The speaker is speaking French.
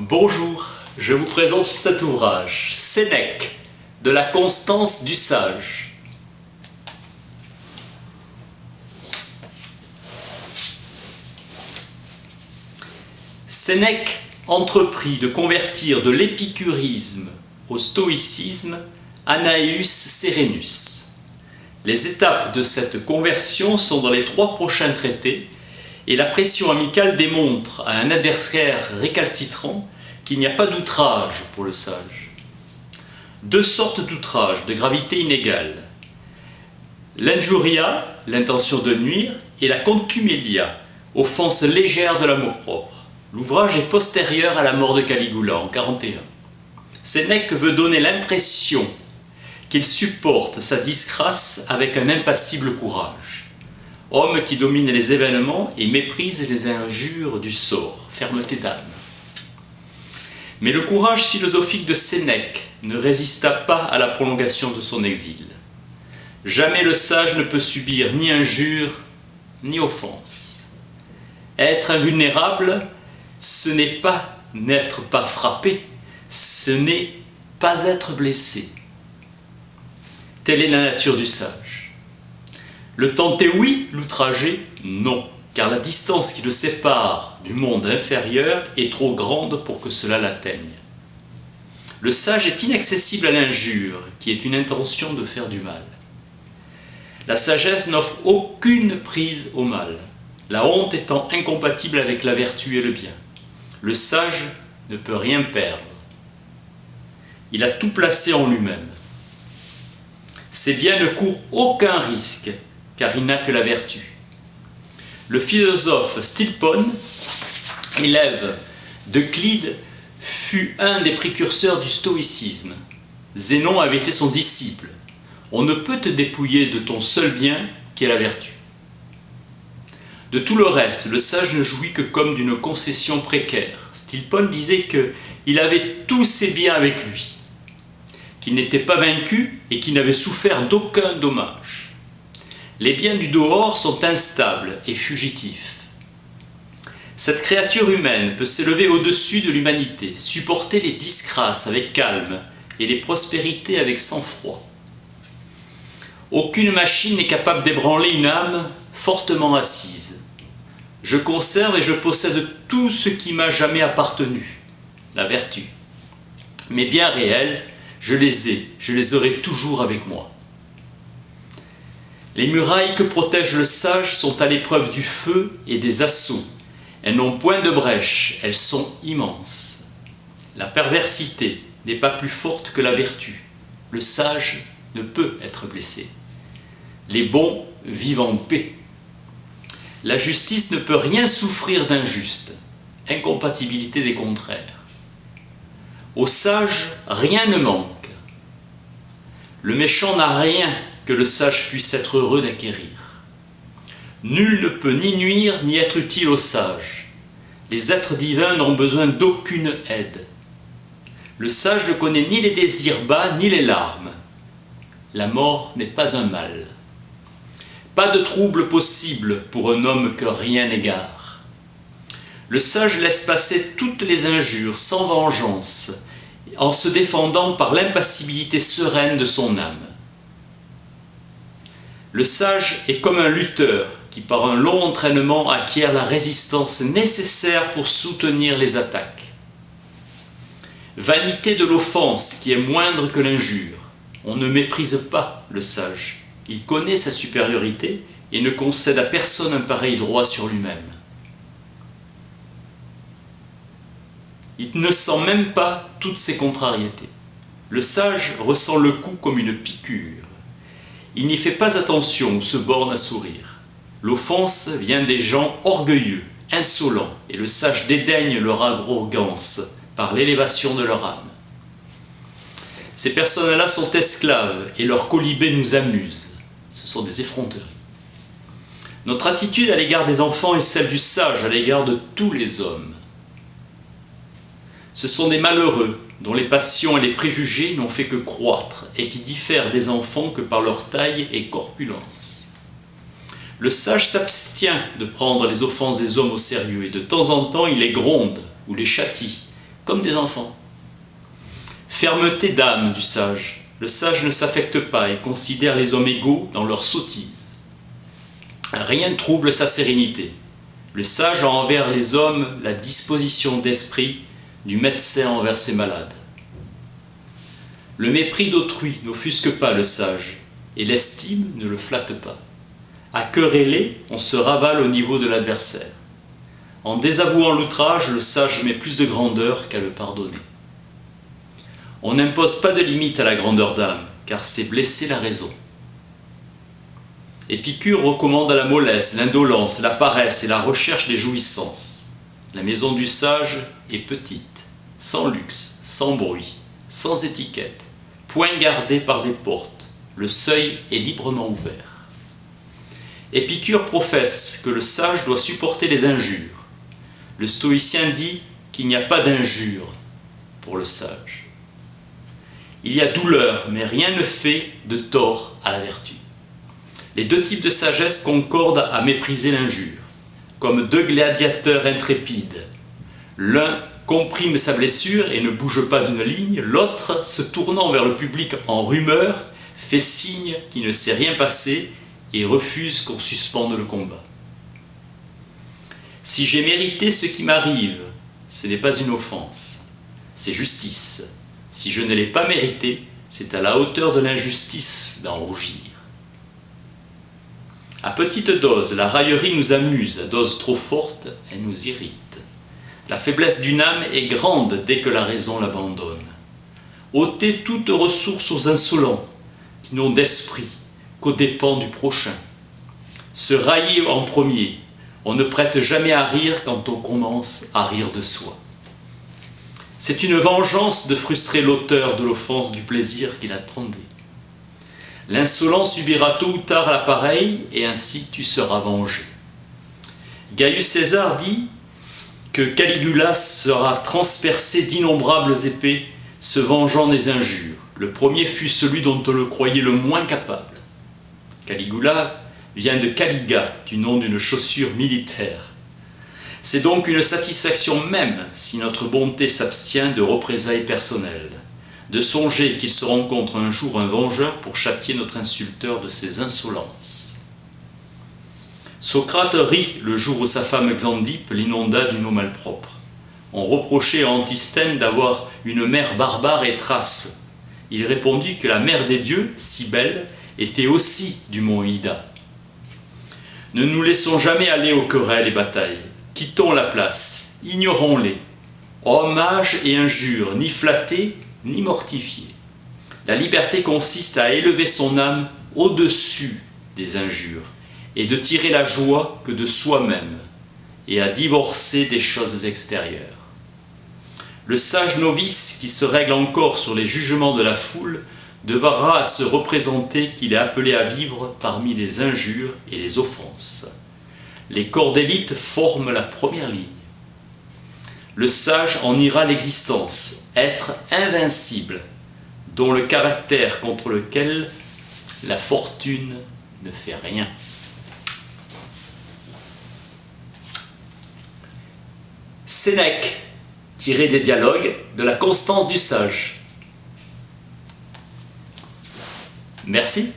Bonjour, je vous présente cet ouvrage, Sénèque, de la constance du sage. Sénèque entreprit de convertir de l'épicurisme au stoïcisme Annaeus Serenus. Les étapes de cette conversion sont dans les 3 prochains traités, et la pression amicale démontre à un adversaire récalcitrant qu'il n'y a pas d'outrage pour le sage. 2 sortes d'outrage de gravité inégale. L'injuria, l'intention de nuire, et la contumelia, offense légère de l'amour-propre. L'ouvrage est postérieur à la mort de Caligula en 41. Sénèque veut donner l'impression qu'il supporte sa disgrâce avec un impassible courage. Homme qui domine les événements et méprise les injures du sort, fermeté d'âme. Mais le courage philosophique de Sénèque ne résista pas à la prolongation de son exil. Jamais le sage ne peut subir ni injure ni offense. Être invulnérable, ce n'est pas n'être pas frappé, ce n'est pas être blessé. Telle est la nature du sage. Le tenter oui, l'outrager non, car la distance qui le sépare du monde inférieur est trop grande pour que cela l'atteigne. Le sage est inaccessible à l'injure, qui est une intention de faire du mal. La sagesse n'offre aucune prise au mal, la honte étant incompatible avec la vertu et le bien. Le sage ne peut rien perdre. Il a tout placé en lui-même. Ses biens ne courent aucun risque, car il n'a que la vertu. Le philosophe Stilpon, élève d'Euclide, fut un des précurseurs du stoïcisme. Zénon avait été son disciple. On ne peut te dépouiller de ton seul bien, qui est la vertu. De tout le reste, le sage ne jouit que comme d'une concession précaire. Stilpon disait qu'il avait tous ses biens avec lui, qu'il n'était pas vaincu et qu'il n'avait souffert d'aucun dommage. Les biens du dehors sont instables et fugitifs. Cette créature humaine peut s'élever au-dessus de l'humanité, supporter les disgrâces avec calme et les prospérités avec sang-froid. Aucune machine n'est capable d'ébranler une âme fortement assise. Je conserve et je possède tout ce qui m'a jamais appartenu, la vertu. Mes biens réels, je les aurai toujours avec moi. Les murailles que protège le sage sont à l'épreuve du feu et des assauts. Elles n'ont point de brèche, elles sont immenses. La perversité n'est pas plus forte que la vertu. Le sage ne peut être blessé. Les bons vivent en paix. La justice ne peut rien souffrir d'injuste. Incompatibilité des contraires. Au sage, rien ne manque. Le méchant n'a rien que le sage puisse être heureux d'acquérir. Nul ne peut ni nuire ni être utile au sage. Les êtres divins n'ont besoin d'aucune aide. Le sage ne connaît ni les désirs bas ni les larmes. La mort n'est pas un mal. Pas de trouble possible pour un homme que rien n'égare. Le sage laisse passer toutes les injures sans vengeance, en se défendant par l'impassibilité sereine de son âme. Le sage est comme un lutteur qui, par un long entraînement, acquiert la résistance nécessaire pour soutenir les attaques. Vanité de l'offense qui est moindre que l'injure. On ne méprise pas le sage. Il connaît sa supériorité et ne concède à personne un pareil droit sur lui-même. Il ne sent même pas toutes ses contrariétés. Le sage ressent le coup comme une piqûre. Il n'y fait pas attention ou se borne à sourire. L'offense vient des gens orgueilleux, insolents, et le sage dédaigne leur arrogance par l'élévation de leur âme. Ces personnes-là sont esclaves et leur colibé nous amuse. Ce sont des effronteries. Notre attitude à l'égard des enfants est celle du sage à l'égard de tous les hommes. Ce sont des malheureux dont les passions et les préjugés n'ont fait que croître et qui diffèrent des enfants que par leur taille et corpulence. Le sage s'abstient de prendre les offenses des hommes au sérieux et de temps en temps il les gronde ou les châtie, comme des enfants. Fermeté d'âme du sage. Le sage ne s'affecte pas et considère les hommes égaux dans leur sottise. Rien ne trouble sa sérénité. Le sage a envers les hommes la disposition d'esprit du médecin envers ses malades. Le mépris d'autrui n'offusque pas le sage, et l'estime ne le flatte pas. À quereller, on se ravale au niveau de l'adversaire. En désavouant l'outrage, le sage met plus de grandeur qu'à le pardonner. On n'impose pas de limite à la grandeur d'âme, car c'est blesser la raison. Épicure recommande à la mollesse, l'indolence, la paresse et la recherche des jouissances. La maison du sage est petite, sans luxe, sans bruit, sans étiquette, point gardée par des portes, le seuil est librement ouvert. Épicure professe que le sage doit supporter les injures. Le stoïcien dit qu'il n'y a pas d'injure pour le sage. Il y a douleur, mais rien ne fait de tort à la vertu. Les deux types de sagesse concordent à mépriser l'injure, comme deux gladiateurs intrépides. L'un comprime sa blessure et ne bouge pas d'une ligne, l'autre, se tournant vers le public en rumeur, fait signe qu'il ne s'est rien passé et refuse qu'on suspende le combat. Si j'ai mérité ce qui m'arrive, ce n'est pas une offense, c'est justice. Si je ne l'ai pas mérité, c'est à la hauteur de l'injustice d'en rougir. À petite dose, la raillerie nous amuse, à dose trop forte, elle nous irrite. La faiblesse d'une âme est grande dès que la raison l'abandonne. Ôtez toute ressource aux insolents, qui n'ont d'esprit qu'aux dépens du prochain. Se railler en premier, on ne prête jamais à rire quand on commence à rire de soi. C'est une vengeance de frustrer l'auteur de l'offense du plaisir qu'il attendait. L'insolent subira tôt ou tard l'appareil, et ainsi tu seras vengé. Gaius César dit que Caligula sera transpercé d'innombrables épées, se vengeant des injures. Le premier fut celui dont on le croyait le moins capable. Caligula vient de Caliga, du nom d'une chaussure militaire. C'est donc une satisfaction même si notre bonté s'abstient de représailles personnelles, de songer qu'il se rencontre un jour un vengeur pour châtier notre insulteur de ses insolences. Socrate rit le jour où sa femme Xanthippe l'inonda d'une eau malpropre. On reprochait à Antisthène d'avoir une mère barbare et thrace. Il répondit que la mère des dieux, Cybèle, était aussi du mont Ida. Ne nous laissons jamais aller aux querelles et batailles. Quittons la place, ignorons-les. Hommage et injure, ni flattés, ni mortifiés. La liberté consiste à élever son âme au-dessus des injures et de tirer la joie que de soi-même et à divorcer des choses extérieures. Le sage novice qui se règle encore sur les jugements de la foule devra se représenter qu'il est appelé à vivre parmi les injures et les offenses. Les corps d'élite forment la première ligne. Le sage en ira l'existence, être invincible, dont le caractère contre lequel la fortune ne fait rien. Sénèque, tiré des dialogues de la constance du sage. Merci.